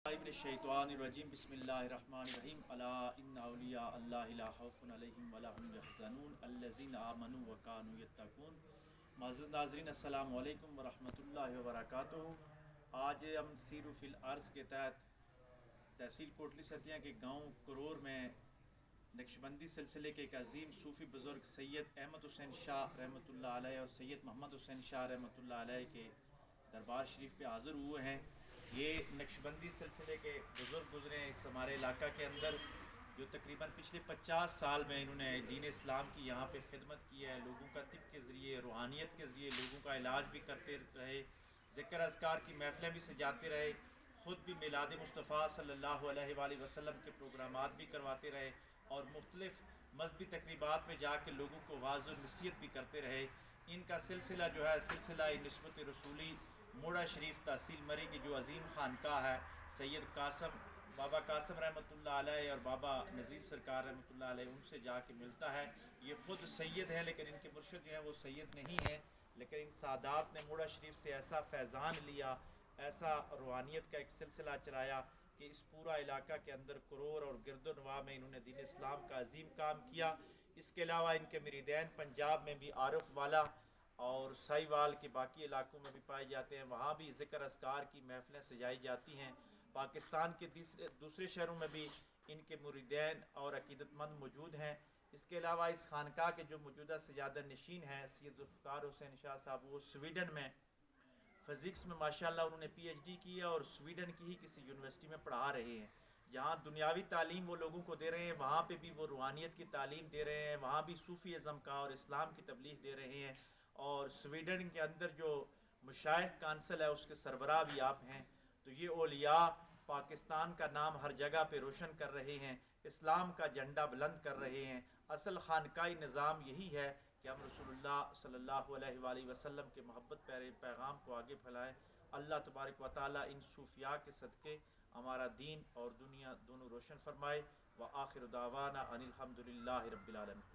من الشیطان الرجیم بسم اللہ الرحمن الرحیم الا ان اولیاء اللہ لا خوف علیہم ولا هم یحزنون الذین آمنوا وکانوا یتقون۔ معزز ناظرین السلام علیکم ورحمۃ اللہ وبرکاتہ۔ آج ہم سیر فی الارض کے تحت تحصیل کوٹلی ستیاں کے گاؤں کرور میں نقشبندی سلسلے کے ایک عظیم صوفی بزرگ سید احمد حسین شاہ رحمۃ اللہ علیہ اور سید محمد حسین شاہ رحمۃ اللہ علیہ کے دربار شریف پہ حاضر ہوئے ہیں۔ یہ نقشبندی سلسلے کے بزرگ گزرے ہیں اس ہمارے علاقہ کے اندر، جو تقریباً پچھلے 50 سال میں انہوں نے دین اسلام کی یہاں پہ خدمت کی ہے۔ لوگوں کا طب کے ذریعے، روحانیت کے ذریعے لوگوں کا علاج بھی کرتے رہے، ذکر اذکار کی محفلیں بھی سجاتے رہے، خود بھی میلاد مصطفیٰ صلی اللہ علیہ وآلہ وسلم کے پروگرامات بھی کرواتے رہے اور مختلف مذہبی تقریبات میں جا کے لوگوں کو واعظ و نصیحت بھی کرتے رہے۔ ان کا سلسلہ جو ہے سلسلہ نسبت رسولی موڑا شریف تحصیل مری کی جو عظیم خانقاہ ہے، سید قاسم بابا قاسم رحمۃ اللہ علیہ اور بابا نذیر سرکار رحمۃ اللہ علیہ، ان سے جا کے ملتا ہے۔ یہ خود سید ہیں لیکن ان کے مرشد جو ہیں وہ سید نہیں ہیں، لیکن ان سادات نے موڑا شریف سے ایسا فیضان لیا، ایسا روحانیت کا ایک سلسلہ چلایا کہ اس پورا علاقہ کے اندر کرور اور گرد و نواح میں انہوں نے دین اسلام کا عظیم کام کیا۔ اس کے علاوہ ان کے مریدین پنجاب میں بھی عارف والا اور سائی وال کے باقی علاقوں میں بھی پائے جاتے ہیں، وہاں بھی ذکر اذکار کی محفلیں سجائی جاتی ہیں۔ پاکستان کے دوسرے شہروں میں بھی ان کے مریدین اور عقیدت مند موجود ہیں۔ اس کے علاوہ اس خانقاہ کے جو موجودہ سجادہ نشین ہیں سید ذوالفقار حسین شاہ صاحب، وہ سویڈن میں فزکس میں ماشاءاللہ انہوں نے پی ایچ ڈی کی ہے اور سویڈن کی ہی کسی یونیورسٹی میں پڑھا رہے ہیں۔ جہاں دنیاوی تعلیم وہ لوگوں کو دے رہے ہیں، وہاں پہ بھی وہ روحانیت کی تعلیم دے رہے ہیں، وہاں بھی صوفی ازم کا اور اسلام کی تبلیغ دے رہے ہیں۔ اور سویڈن کے اندر جو مشائخ کانسل ہے اس کے سربراہ بھی آپ ہیں۔ تو یہ اولیاء پاکستان کا نام ہر جگہ پہ روشن کر رہے ہیں، اسلام کا جھنڈا بلند کر رہے ہیں۔ اصل خانقاہی نظام یہی ہے کہ ہم رسول اللہ صلی اللہ علیہ وآلہ وسلم کے محبت پیغام کو آگے پھیلائیں۔ اللہ تبارک و تعالیٰ ان صوفیاء کے صدقے ہمارا دین اور دنیا دونوں روشن فرمائے۔ وآخر دعوانا ان الحمد للہ رب العالمین۔